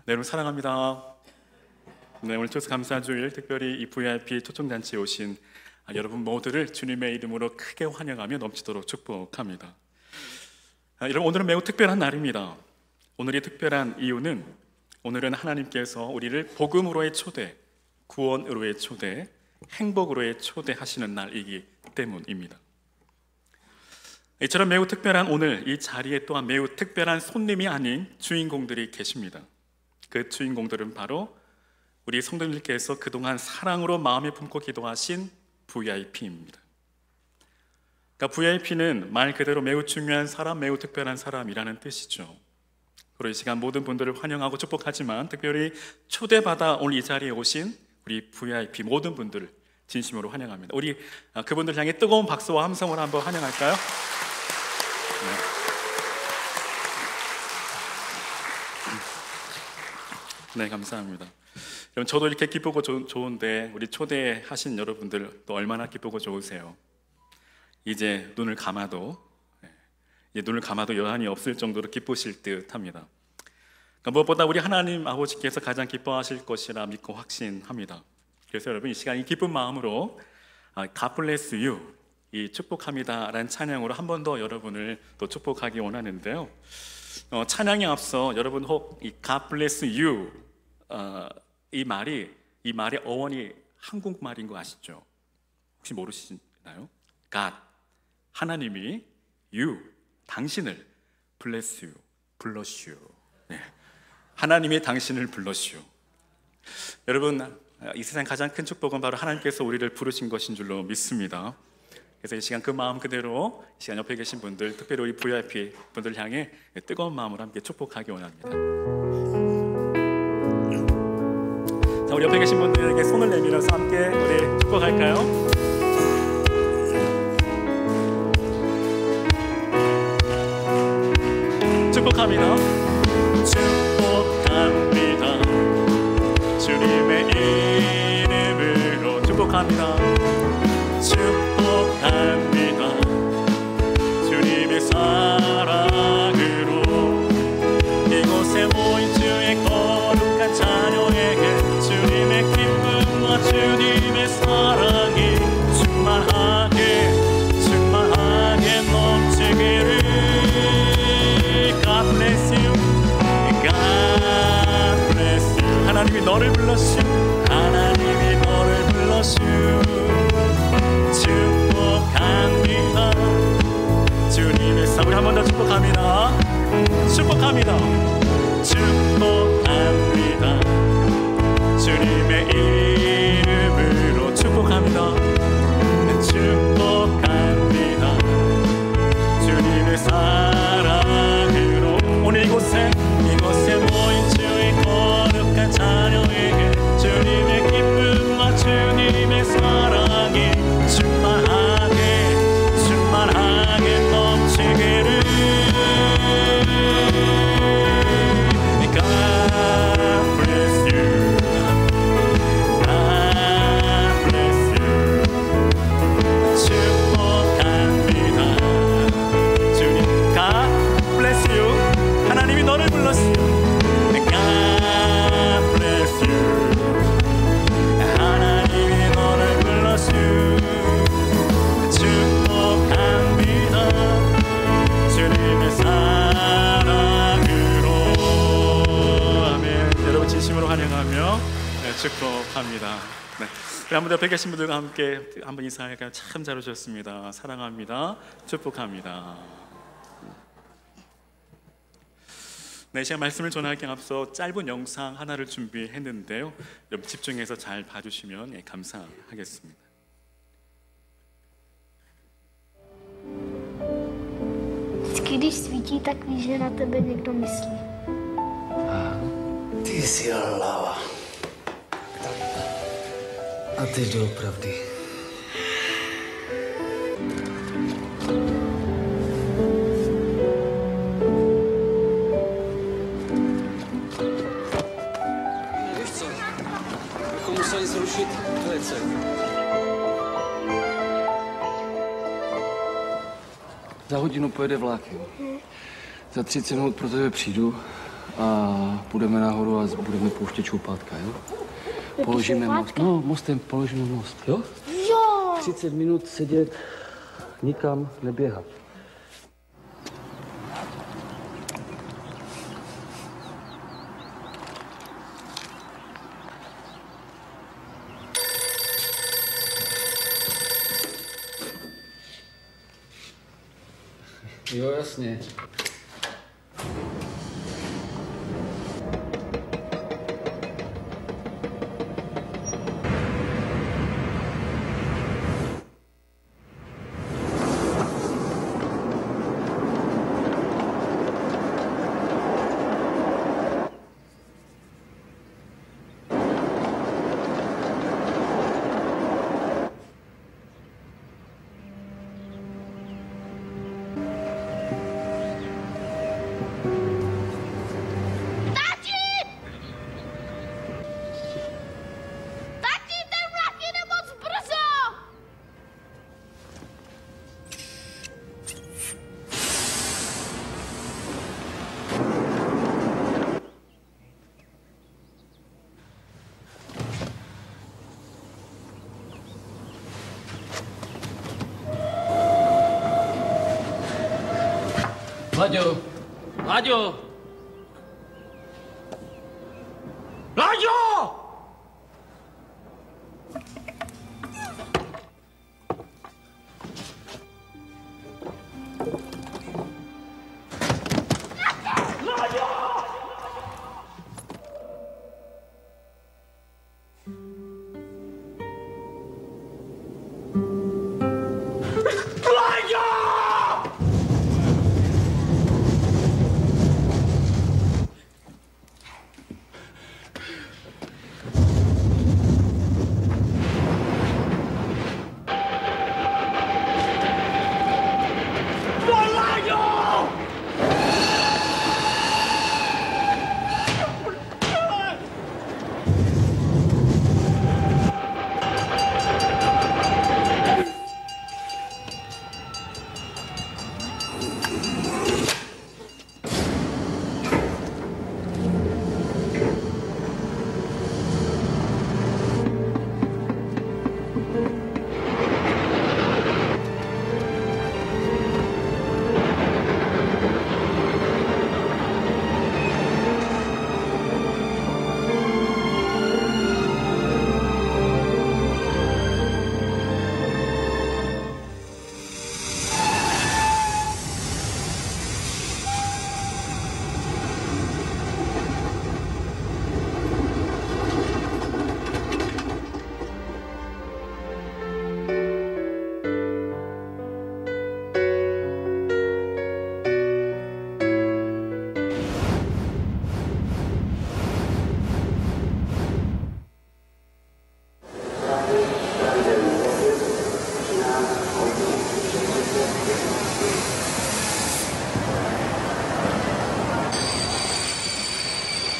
네, 여러분 사랑합니다. 네, 오늘 추수감사주일 특별히 이 VIP 초청잔치에 오신 여러분 모두를 주님의 이름으로 크게 환영하며 넘치도록 축복합니다. 여러분, 오늘은 매우 특별한 날입니다. 오늘이 특별한 이유는 오늘은 하나님께서 우리를 복음으로의 초대, 구원으로의 초대, 행복으로의 초대하시는 날이기 때문입니다. 이처럼 매우 특별한 오늘 이 자리에 또한 매우 특별한 손님이 아닌 주인공들이 계십니다. 그 주인공들은 바로 우리 성도님들께서 그동안 사랑으로 마음에 품고 기도하신 VIP입니다. 그러니까 VIP는 말 그대로 매우 중요한 사람, 매우 특별한 사람이라는 뜻이죠. 그리고 이 시간 모든 분들을 환영하고 축복하지만 특별히 초대받아 오늘 이 자리에 오신 우리 VIP 모든 분들을 진심으로 환영합니다. 우리 그분들 향해 뜨거운 박수와 함성으로 한번 환영할까요? 네, 감사합니다. 여러분, 저도 이렇게 기쁘고 좋은데 우리 초대하신 여러분들 또 얼마나 기쁘고 좋으세요? 이제 눈을 감아도 여한이 없을 정도로 기쁘실 듯합니다. 그러니까 무엇보다 우리 하나님 아버지께서 가장 기뻐하실 것이라 믿고 확신합니다. 그래서 여러분, 이 시간 이 기쁜 마음으로 God bless you, 이 축복합니다 라는 찬양으로 한 번 더 여러분을 또 축복하기 원하는데요. 찬양에 앞서 여러분 혹 이 God bless you 이 말의 어원이 한국말인 거 아시죠? 혹시 모르시나요? God, 하나님이 you, 당신을 bless you, 불러시오. 네. 하나님이 당신을 불러시오. 여러분, 이 세상 가장 큰 축복은 바로 하나님께서 우리를 부르신 것인 줄로 믿습니다. 그래서 이 시간 그 마음 그대로 이 시간 옆에 계신 분들, 특별히 우리 VIP 분들 향해 뜨거운 마음으로 함께 축복하기 원합니다. 자, 우리 옆에 계신 분들에게 손을 내밀어서 함께 우리 축복할까요? 축복합니다. 축복합니다. 주님의 이름으로 축복합니다. 축복합니다. 주님의 사랑으로 이곳에 모인 주의 거룩한 자녀에게 주님의 기쁨과 주님의 사랑이 충만하게 넘치기를. God bless you, God bless you. 하나님이 너를 불러시오, 하나님이 너를 불러시오. 축복합니다. 주님의 사랑. 우리 한 번 더 축복합니다. 축복합니다. 축복합니다. 주님의 이름으로 축복합니다. 축복합니다. 주님의 사랑으로 오늘 이곳에 모인 주의 거룩한 자녀에게 주님의 기쁨과 주님의 사랑이 충만하게 넘치기를. God bless you, God bless you. 축복합니다. 주님, God bless you. 하나님이 너를 불렀어요. God bless you. 하나님이 너를 불렀어요. 축복합니다. 주님의 사랑으로. 아멘. 여러분 진심으로 환영하며 축복합니다. 네. 우리 한번 옆에 계신 분들과 함께 한번 인사할까요? 참 잘 오셨습니다. 사랑합니다. 축복합니다. 네, 제가 말씀을 전하기 앞서 짧은 영상 하나를 준비했는데요. 여러분 집중해서 잘 봐주시면 감사하겠습니다. Vždycky, když svítí, tak víš, že na tebe někdo myslí. Ty jsi hlava. A ty doopravdy. Víš co? Bychom museli zrušit WC. Za hodinu pojede vlák. Za 30 minut pro tebe přijdu A půjdeme nahoru a budeme pouštět čoupátka, jo? Položíme most. No, mostem položíme most, jo? Jo! 30 minut sedět, nikam neběhat. Jo, jasně. Tati, ten vlak jede moc brzo! Láďo! Láďo! Láďo!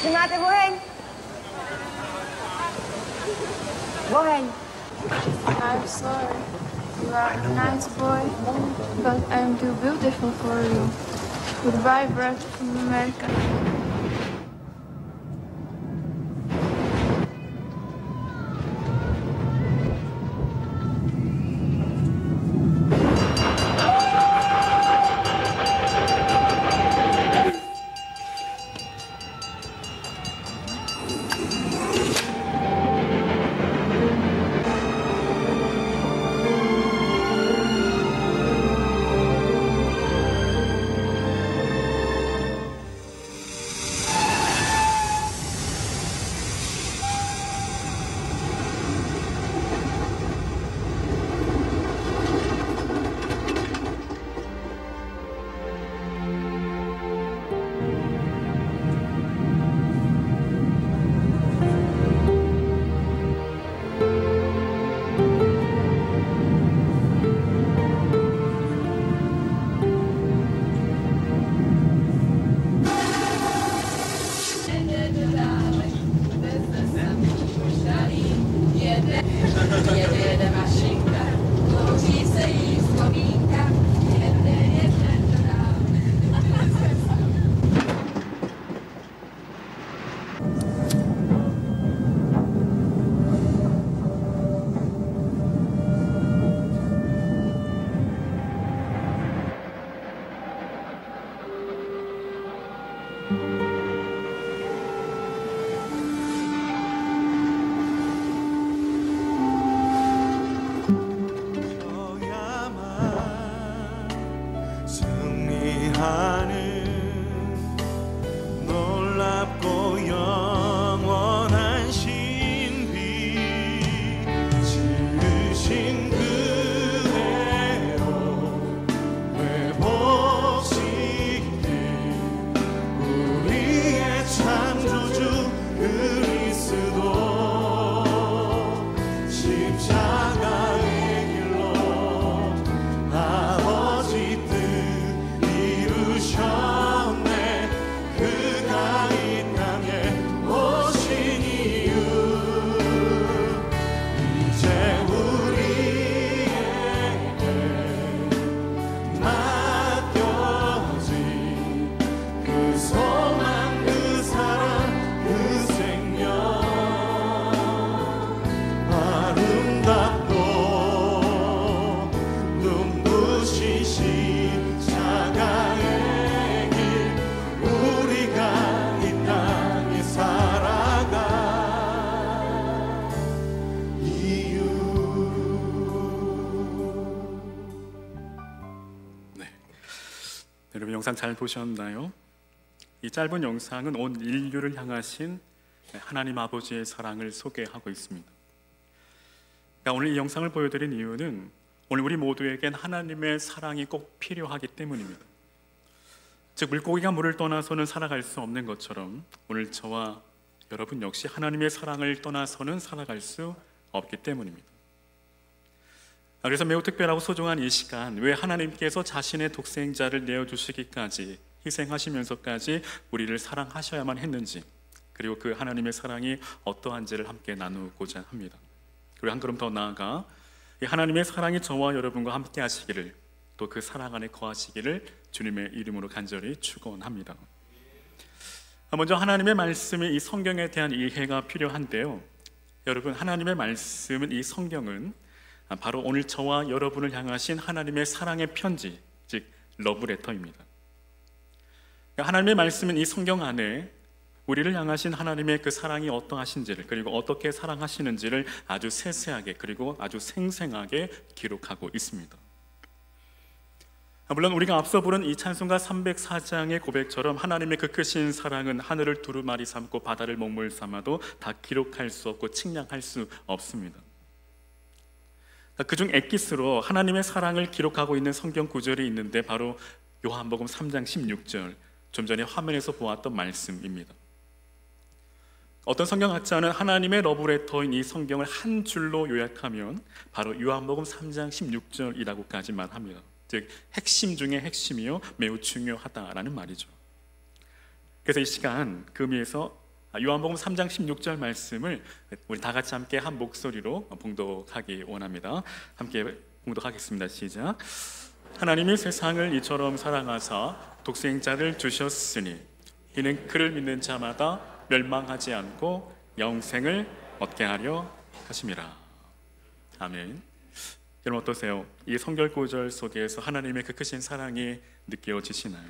Vy máte oheň? Oheň. I'm sorry. You are a nice boy, but I'm too beautiful for you. Goodbye, Brad from America. 영상 잘 보셨나요? 이 짧은 영상은 온 인류를 향하신 하나님 아버지의 사랑을 소개하고 있습니다. 그러니까 오늘 이 영상을 보여드린 이유는 오늘 우리 모두에겐 하나님의 사랑이 꼭 필요하기 때문입니다. 즉 물고기가 물을 떠나서는 살아갈 수 없는 것처럼 오늘 저와 여러분 역시 하나님의 사랑을 떠나서는 살아갈 수 없기 때문입니다. 그래서 매우 특별하고 소중한 이 시간, 왜 하나님께서 자신의 독생자를 내어주시기까지 희생하시면서까지 우리를 사랑하셔야만 했는지, 그리고 그 하나님의 사랑이 어떠한지를 함께 나누고자 합니다. 그리고 한 걸음 더 나아가 이 하나님의 사랑이 저와 여러분과 함께 하시기를, 또 그 사랑 안에 거하시기를 주님의 이름으로 간절히 축원합니다. 먼저 하나님의 말씀이 이 성경에 대한 이해가 필요한데요, 여러분, 하나님의 말씀은, 이 성경은 바로 오늘 저와 여러분을 향하신 하나님의 사랑의 편지, 즉 러브레터입니다. 하나님의 말씀은 이 성경 안에 우리를 향하신 하나님의 그 사랑이 어떠하신지를, 그리고 어떻게 사랑하시는지를 아주 세세하게 그리고 아주 생생하게 기록하고 있습니다. 물론 우리가 앞서 부른 이 찬송가 304장의 고백처럼 하나님의 그 크신 사랑은 하늘을 두루마리 삼고 바다를 먹물 삼아도 다 기록할 수 없고 측량할 수 없습니다. 그중 엑기스로 하나님의 사랑을 기록하고 있는 성경 구절이 있는데 바로 요한복음 3장 16절, 좀 전에 화면에서 보았던 말씀입니다. 어떤 성경학자는 하나님의 러브레터인 이 성경을 한 줄로 요약하면 바로 요한복음 3장 16절이라고까지 말합니다. 즉 핵심 중에 핵심이요 매우 중요하다라는 말이죠. 그래서 이 시간 그 의미에서 요한복음 3장 16절 말씀을 우리 다 같이 함께 한 목소리로 봉독하기 원합니다. 함께 봉독하겠습니다. 시작. 하나님이 세상을 이처럼 사랑하사 독생자를 주셨으니 이는 그를 믿는 자마다 멸망하지 않고 영생을 얻게 하려 하심이라. 아멘. 여러분 어떠세요? 이 성결 구절 속에서 하나님의 그 크신 사랑이 느껴지시나요?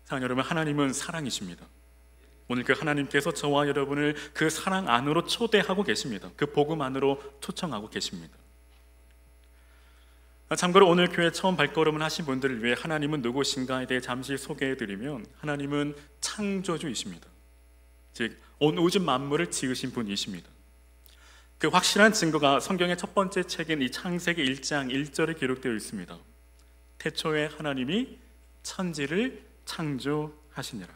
사랑 여러분, 하나님은 사랑이십니다. 오늘 그 하나님께서 저와 여러분을 그 사랑 안으로 초대하고 계십니다. 그 복음 안으로 초청하고 계십니다. 참고로 오늘 교회 처음 발걸음을 하신 분들을 위해 하나님은 누구신가에 대해 잠시 소개해드리면, 하나님은 창조주이십니다. 즉 온 우주 만물을 지으신 분이십니다. 그 확실한 증거가 성경의 첫 번째 책인 이 창세기 1장 1절에 기록되어 있습니다. 태초에 하나님이 천지를 창조하시니라.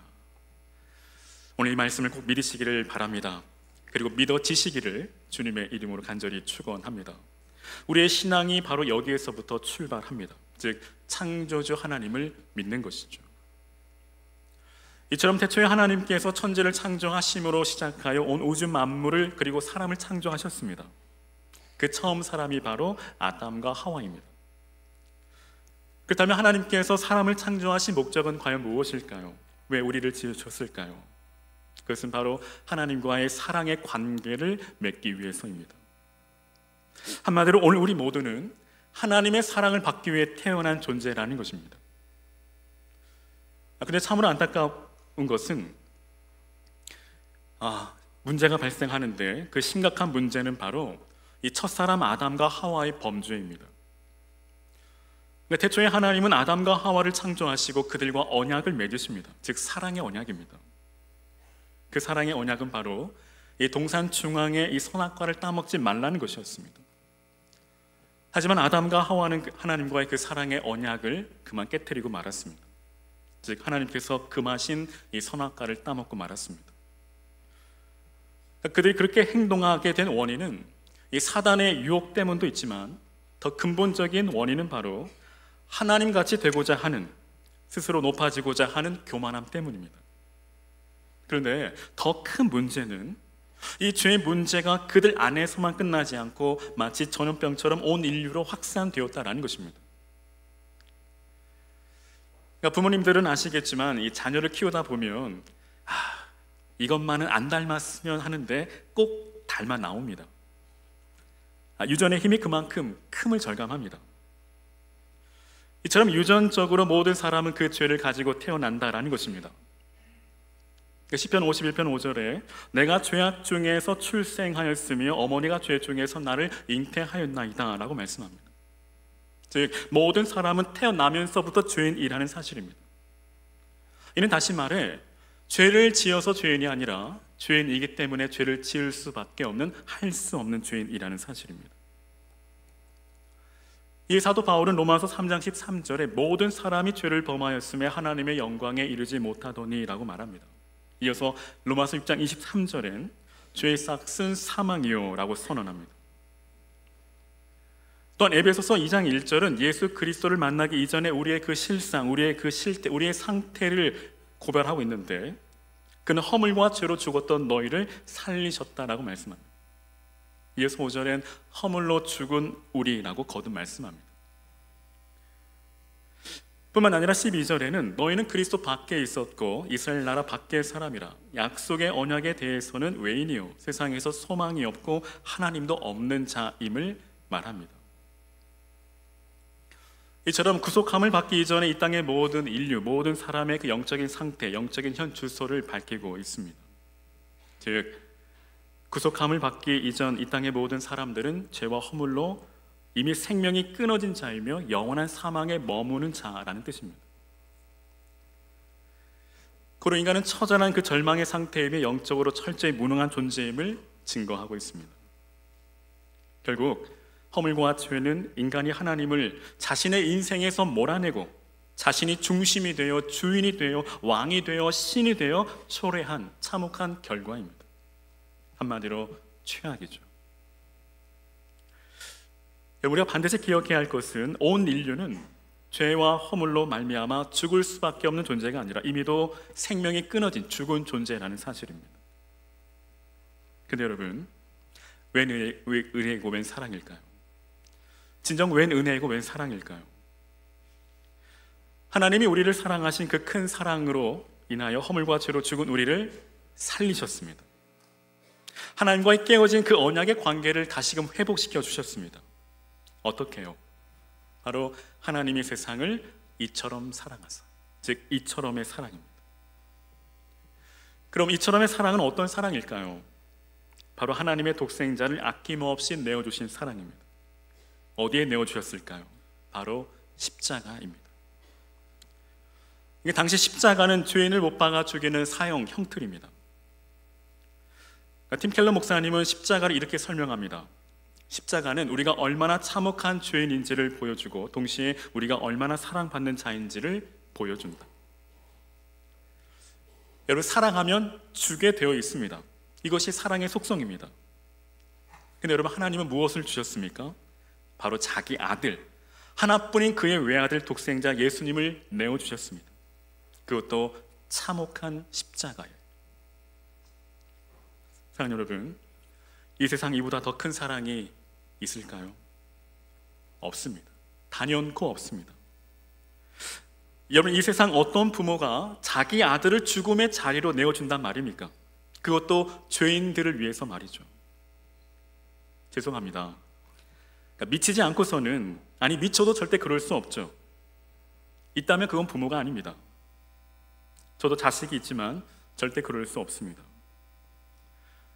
오늘 이 말씀을 꼭 믿으시기를 바랍니다. 그리고 믿어지시기를 주님의 이름으로 간절히 축원합니다. 우리의 신앙이 바로 여기에서부터 출발합니다. 즉 창조주 하나님을 믿는 것이죠. 이처럼 태초에 하나님께서 천지를 창조하심으로 시작하여 온 우주 만물을 그리고 사람을 창조하셨습니다. 그 처음 사람이 바로 아담과 하와입니다. 그렇다면 하나님께서 사람을 창조하신 목적은 과연 무엇일까요? 왜 우리를 지으셨을까요? 그것은 바로 하나님과의 사랑의 관계를 맺기 위해서입니다. 한마디로 오늘 우리 모두는 하나님의 사랑을 받기 위해 태어난 존재라는 것입니다. 근데 참으로 안타까운 것은 문제가 발생하는데 그 심각한 문제는 바로 이 첫사람 아담과 하와의 범죄입니다. 태초에 하나님은 아담과 하와를 창조하시고 그들과 언약을 맺으십니다. 즉 사랑의 언약입니다. 그 사랑의 언약은 바로 이 동산 중앙의 이 선악과를 따먹지 말라는 것이었습니다. 하지만 아담과 하와는 하나님과의 그 사랑의 언약을 그만 깨트리고 말았습니다. 즉 하나님께서 금하신 이 선악과를 따먹고 말았습니다. 그들이 그렇게 행동하게 된 원인은 이 사단의 유혹 때문도 있지만 더 근본적인 원인은 바로 하나님같이 되고자 하는, 스스로 높아지고자 하는 교만함 때문입니다. 그런데 더 큰 문제는 이 죄의 문제가 그들 안에서만 끝나지 않고 마치 전염병처럼 온 인류로 확산되었다는 것입니다. 그러니까 부모님들은 아시겠지만 이 자녀를 키우다 보면 이것만은 안 닮았으면 하는데 꼭 닮아 나옵니다. 유전의 힘이 그만큼 큼을 절감합니다. 이처럼 유전적으로 모든 사람은 그 죄를 가지고 태어난다라는 것입니다. 시편 51편 5절에 내가 죄악 중에서 출생하였으며 어머니가 죄 중에서 나를 잉태하였나이다 라고 말씀합니다. 즉 모든 사람은 태어나면서부터 죄인이라는 사실입니다. 이는 다시 말해 죄를 지어서 죄인이 아니라 죄인이기 때문에 죄를 지을 수밖에 없는, 할 수 없는 죄인이라는 사실입니다. 이 사도 바울은 로마서 3장 13절에 모든 사람이 죄를 범하였음에 하나님의 영광에 이르지 못하더니 라고 말합니다. 이어서 로마서 6장 23절엔 죄의 싹은 사망이요 라고 선언합니다. 또한 에베소서 2장 1절은 예수 그리스도를 만나기 이전에 우리의 그 실상, 우리의 그 실태, 우리의 상태를 고발하고 있는데 그는 허물과 죄로 죽었던 너희를 살리셨다라고 말씀합니다. 이어서 5절엔 허물로 죽은 우리라고 거듭 말씀합니다. 뿐만 아니라 12절에는 너희는 그리스도 밖에 있었고 이스라엘 나라 밖의 사람이라 약속의 언약에 대해서는 외인이요 세상에서 소망이 없고 하나님도 없는 자임을 말합니다. 이처럼 구속함을 받기 이전에 이 땅의 모든 인류, 모든 사람의 그 영적인 상태, 영적인 현 주소를 밝히고 있습니다. 즉 구속함을 받기 이전 이 땅의 모든 사람들은 죄와 허물로 이미 생명이 끊어진 자이며 영원한 사망에 머무는 자라는 뜻입니다. 그로 인간은 처절한 그 절망의 상태이며 영적으로 철저히 무능한 존재임을 증거하고 있습니다. 결국 허물과 죄는 인간이 하나님을 자신의 인생에서 몰아내고 자신이 중심이 되어 주인이 되어 왕이 되어 신이 되어 초래한 참혹한 결과입니다. 한마디로 최악이죠. 우리가 반드시 기억해야 할 것은 온 인류는 죄와 허물로 말미암아 죽을 수밖에 없는 존재가 아니라 이미도 생명이 끊어진 죽은 존재라는 사실입니다. 근데 여러분, 웬 은혜이고 웬 사랑일까요? 진정 웬 은혜이고 웬 사랑일까요? 하나님이 우리를 사랑하신 그 큰 사랑으로 인하여 허물과 죄로 죽은 우리를 살리셨습니다. 하나님과의 깨어진 그 언약의 관계를 다시금 회복시켜 주셨습니다. 어떻게 해요? 바로 하나님이 세상을 이처럼 사랑하사, 즉 이처럼의 사랑입니다. 그럼 이처럼의 사랑은 어떤 사랑일까요? 바로 하나님의 독생자를 아낌없이 내어주신 사랑입니다. 어디에 내어주셨을까요? 바로 십자가입니다. 이게 당시 십자가는 죄인을 못 박아 죽이는 사형, 형틀입니다. 팀 켈러 목사님은 십자가를 이렇게 설명합니다. 십자가는 우리가 얼마나 참혹한 죄인인지를 보여주고 동시에 우리가 얼마나 사랑받는 자인지를 보여준다. 여러분, 사랑하면 주게 되어 있습니다. 이것이 사랑의 속성입니다. 근데 여러분, 하나님은 무엇을 주셨습니까? 바로 자기 아들, 하나뿐인 그의 외아들 독생자 예수님을 내어주셨습니다. 그것도 참혹한 십자가예요. 사랑하는 여러분, 이 세상 이보다 더 큰 사랑이 있을까요? 없습니다. 단연코 없습니다. 여러분, 이 세상 어떤 부모가 자기 아들을 죽음의 자리로 내어준단 말입니까? 그것도 죄인들을 위해서 말이죠. 죄송합니다. 그러니까 미치지 않고서는, 아니 미쳐도 절대 그럴 수 없죠. 있다면 그건 부모가 아닙니다. 저도 자식이 있지만 절대 그럴 수 없습니다.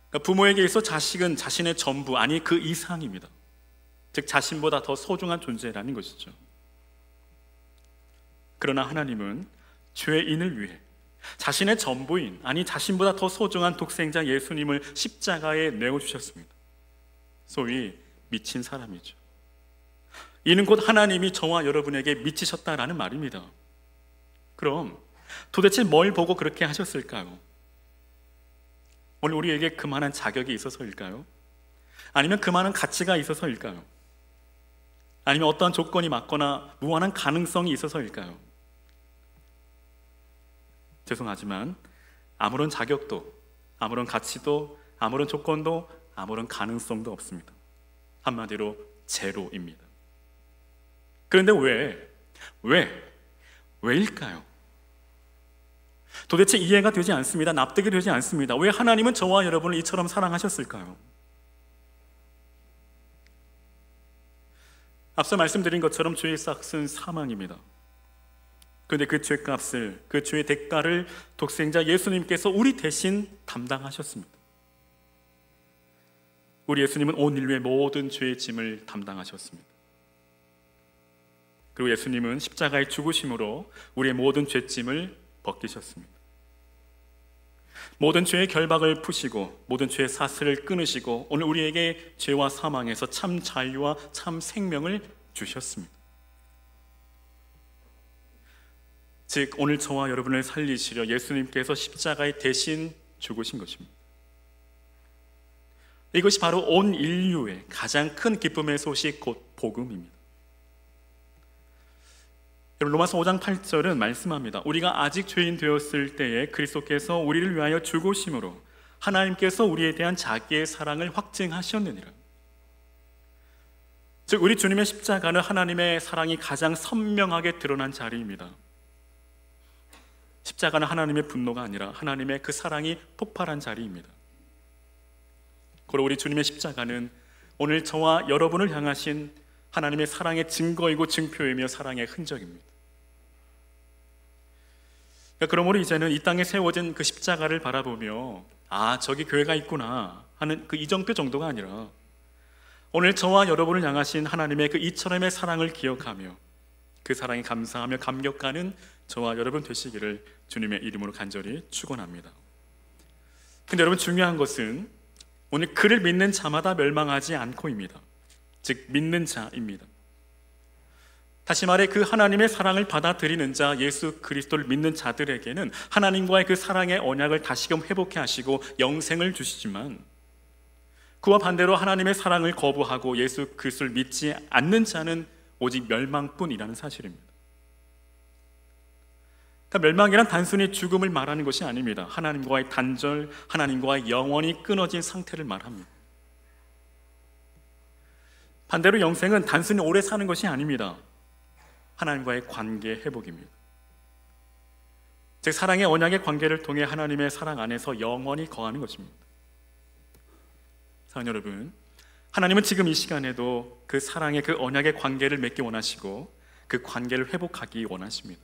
그러니까 부모에게 있어 자식은 자신의 전부, 아니 그 이상입니다. 즉 자신보다 더 소중한 존재라는 것이죠. 그러나 하나님은 죄인을 위해 자신의 전부인, 아니 자신보다 더 소중한 독생자 예수님을 십자가에 내어주셨습니다. 소위 미친 사람이죠. 이는 곧 하나님이 저와 여러분에게 미치셨다라는 말입니다. 그럼 도대체 뭘 보고 그렇게 하셨을까요? 오늘 우리에게 그만한 자격이 있어서일까요? 아니면 그만한 가치가 있어서일까요? 아니면 어떠한 조건이 맞거나 무한한 가능성이 있어서일까요? 죄송하지만 아무런 자격도, 아무런 가치도, 아무런 조건도, 아무런 가능성도 없습니다. 한마디로 제로입니다. 그런데 왜일까요? 도대체 이해가 되지 않습니다. 납득이 되지 않습니다. 왜 하나님은 저와 여러분을 이처럼 사랑하셨을까요? 앞서 말씀드린 것처럼 죄의 싹은 사망입니다. 그런데 그 죄값을, 그 죄의 대가를 독생자 예수님께서 우리 대신 담당하셨습니다. 우리 예수님은 온 인류의 모든 죄의 짐을 담당하셨습니다. 그리고 예수님은 십자가의 죽으심으로 우리의 모든 죄짐을 벗기셨습니다. 모든 죄의 결박을 푸시고 모든 죄의 사슬을 끊으시고 오늘 우리에게 죄와 사망에서 참 자유와 참 생명을 주셨습니다. 즉 오늘 저와 여러분을 살리시려 예수님께서 십자가에 대신 죽으신 것입니다. 이것이 바로 온 인류의 가장 큰 기쁨의 소식 곧 복음입니다. 여러분 로마서 5장 8절은 말씀합니다. 우리가 아직 죄인 되었을 때에 그리스도께서 우리를 위하여 죽으심으로 하나님께서 우리에 대한 자기의 사랑을 확증하셨느니라. 즉 우리 주님의 십자가는 하나님의 사랑이 가장 선명하게 드러난 자리입니다. 십자가는 하나님의 분노가 아니라 하나님의 그 사랑이 폭발한 자리입니다. 그리고 우리 주님의 십자가는 오늘 저와 여러분을 향하신 하나님의 사랑의 증거이고 증표이며 사랑의 흔적입니다. 그러므로 이제는 이 땅에 세워진 그 십자가를 바라보며 아 저기 교회가 있구나 하는 그 이정표 정도가 아니라 오늘 저와 여러분을 향하신 하나님의 그 이처럼의 사랑을 기억하며 그 사랑에 감사하며 감격하는 저와 여러분 되시기를 주님의 이름으로 간절히 축원합니다. 근데 여러분 중요한 것은 오늘 그를 믿는 자마다 멸망하지 않고입니다. 즉 믿는 자입니다. 다시 말해 그 하나님의 사랑을 받아들이는 자 예수 그리스도를 믿는 자들에게는 하나님과의 그 사랑의 언약을 다시금 회복해 하시고 영생을 주시지만 그와 반대로 하나님의 사랑을 거부하고 예수 그리스도를 믿지 않는 자는 오직 멸망뿐이라는 사실입니다. 그러니까 멸망이란 단순히 죽음을 말하는 것이 아닙니다. 하나님과의 단절, 하나님과의 영원히 끊어진 상태를 말합니다. 반대로 영생은 단순히 오래 사는 것이 아닙니다. 하나님과의 관계 회복입니다. 즉 사랑의 언약의 관계를 통해 하나님의 사랑 안에서 영원히 거하는 것입니다. 사랑하는 여러분, 하나님은 지금 이 시간에도 그 사랑의 그 언약의 관계를 맺기 원하시고 그 관계를 회복하기 원하십니다.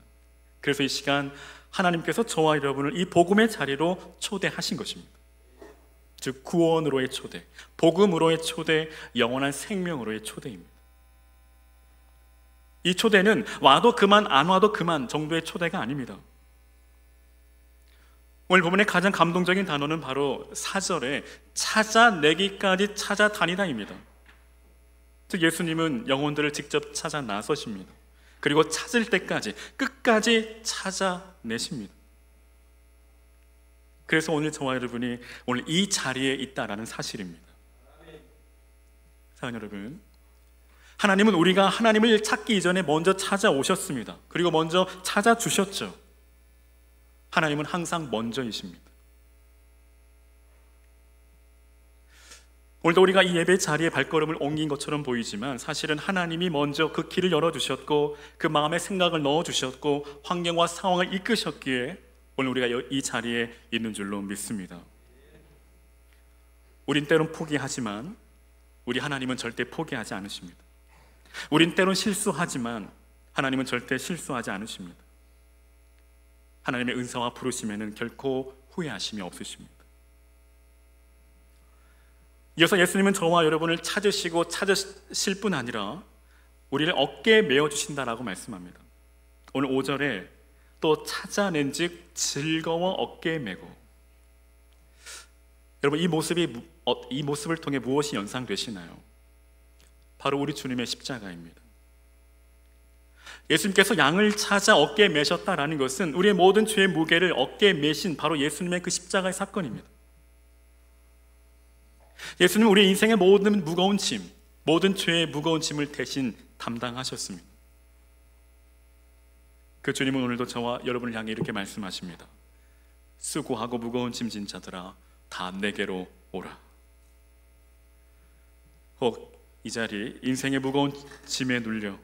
그래서 이 시간 하나님께서 저와 여러분을 이 복음의 자리로 초대하신 것입니다. 즉 구원으로의 초대, 복음으로의 초대, 영원한 생명으로의 초대입니다. 이 초대는 와도 그만 안 와도 그만 정도의 초대가 아닙니다. 오늘 본문의 가장 감동적인 단어는 바로 4절에 찾아내기까지 찾아다니다입니다. 즉 예수님은 영혼들을 직접 찾아 나서십니다. 그리고 찾을 때까지 끝까지 찾아내십니다. 그래서 오늘 저와 여러분이 오늘 이 자리에 있다라는 사실입니다. 사랑하는 여러분, 하나님은 우리가 하나님을 찾기 이전에 먼저 찾아오셨습니다. 그리고 먼저 찾아주셨죠. 하나님은 항상 먼저이십니다. 오늘도 우리가 이 예배 자리에 발걸음을 옮긴 것처럼 보이지만 사실은 하나님이 먼저 그 길을 열어주셨고 그 마음에 생각을 넣어주셨고 환경과 상황을 이끄셨기에 오늘 우리가 이 자리에 있는 줄로 믿습니다. 우린 때론 포기하지만 우리 하나님은 절대 포기하지 않으십니다. 우린 때론 실수하지만 하나님은 절대 실수하지 않으십니다. 하나님의 은사와 부르심에는 결코 후회하심이 없으십니다. 이어서 예수님은 저와 여러분을 찾으시고 찾으실 뿐 아니라 우리를 어깨에 메어주신다라고 말씀합니다. 오늘 5절에 또 찾아낸 즉 즐거워 어깨에 메고. 여러분 이 모습을 통해 무엇이 연상되시나요? 바로 우리 주님의 십자가입니다. 예수님께서 양을 찾아 어깨에 메셨다라는 것은 우리의 모든 죄의 무게를 어깨에 메신 바로 예수님의 그 십자가의 사건입니다. 예수님은 우리 인생의 모든 무거운 짐, 모든 죄의 무거운 짐을 대신 담당하셨습니다. 그 주님은 오늘도 저와 여러분을 향해 이렇게 말씀하십니다. 수고하고 무거운 짐진 자들아 다 내게로 오라. 혹 이 자리 인생의 무거운 짐에 눌려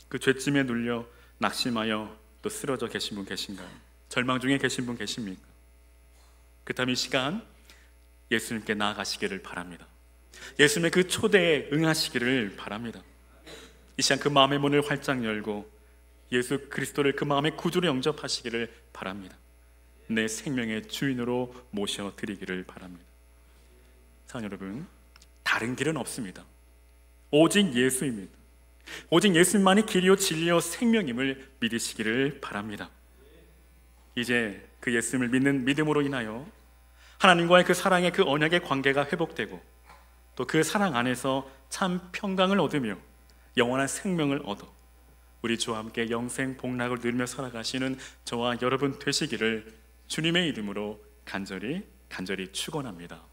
그 죄짐에 눌려 낙심하여 또 쓰러져 계신 분 계신가요? 절망 중에 계신 분 계십니까? 그렇다면 이 시간 예수님께 나아가시기를 바랍니다. 예수님의 그 초대에 응하시기를 바랍니다. 이 시간 그 마음의 문을 활짝 열고 예수 그리스도를 그 마음의 구주로 영접하시기를 바랍니다. 내 생명의 주인으로 모셔드리기를 바랍니다. 사랑하는 여러분, 다른 길은 없습니다. 오직 예수입니다. 오직 예수님만이 길이요 진리요 생명임을 믿으시기를 바랍니다. 이제 그 예수님을 믿는 믿음으로 인하여 하나님과의 그 사랑의 그 언약의 관계가 회복되고 또 그 사랑 안에서 참 평강을 얻으며 영원한 생명을 얻어 우리 주와 함께 영생 복락을 누리며 살아가시는 저와 여러분 되시기를 주님의 이름으로 간절히 축원합니다.